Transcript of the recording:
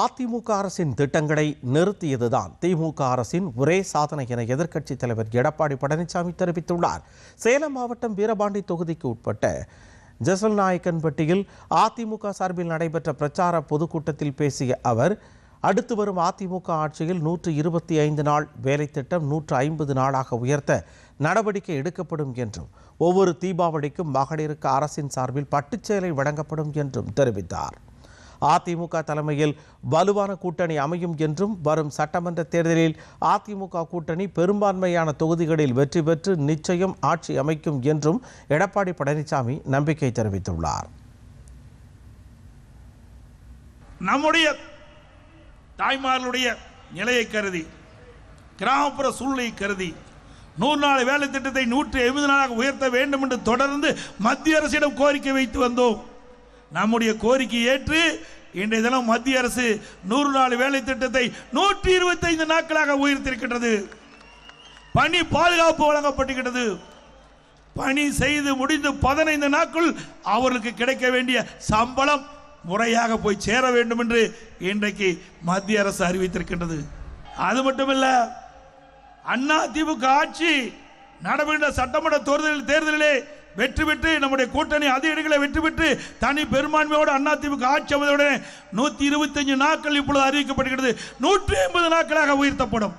அதிமுக அரசின் திட்டங்களை நிறுத்தியதுதான் திமுக அரசின் ஒரே சாதனை என எதிர்க்கட்சித் தலைவர் எடப்பாடி பழனிசாமி தெரிவித்துள்ளார். சேலம் மாவட்டம் வீரபாண்டி தொகுதிக்கு உட்பட்ட ஜெசல்நாயக்கன்பட்டியில் அதிமுக சார்பில் நடைபெற்ற பிரச்சார பொதுக்கூட்டத்தில் பேசிய அவர், அடுத்து வரும் அதிமுக ஆட்சியில் 125 நாள் வேலை திட்டம் 150 நாளாக உயர்த்த நடவடிக்கை எடுக்கப்படும் என்றும், ஒவ்வொரு தீபாவளிக்கும் மகளிருக்கு அரசின் சார்பில் பட்டுச்சேலை வழங்கப்படும் என்றும் தெரிவித்தார். அதிமுக தலைமையில் வலுவான கூட்டணி அமையும் என்றும், வரும் சட்டமன்ற தேர்தலில் அதிமுக கூட்டணி பெரும்பான்மையான தொகுதிகளில் வெற்றி பெற்று நிச்சயம் ஆட்சி அமைக்கும் என்றும் எடப்பாடி பழனிசாமி நம்பிக்கை தெரிவித்துள்ளார். நம்முடைய தாய்மார்களுடைய நிலையை கருதி, கிராமப்புற சூழ்நிலை கருதி 100 நாள் வேலை திட்டத்தை 150 நாளாக உயர்த்த வேண்டும் என்று தொடர்ந்து மத்திய அரசிடம் கோரிக்கை வைத்து வந்தோம். நம்முடைய கோரிக்கை ஏற்று இன்றைய தினம் மத்திய அரசு 100 நாள் வேலை திட்டத்தை 125 நாட்களாக உயர்த்திருக்கின்றது. பணி பாதுகாப்பு வழங்கப்பட்டிருக்கிறது. பணி செய்து முடிந்து 15 நாட்கள் அவர்களுக்கு கிடைக்க வேண்டிய சம்பளம் முறையாக போய் சேர வேண்டும் என்று இன்றைக்கு மத்திய அரசு அறிவித்திருக்கின்றது. அது மட்டுமல்ல, அதிமுக ஆட்சி நடைபெற்ற சட்டமன்ற தேர்தலிலே வெற்றி பெற்று நம்முடைய கூட்டணி அதிக இடங்களை வெற்றி பெற்று தனி பெரும்பான்மையோடு அதிமுக ஆட்சி அமைந்தவுடனே 125 நாட்கள் இப்பொழுது அறிவிக்கப்படுகிறது. 150 நாட்களாக உயர்த்தப்படும்.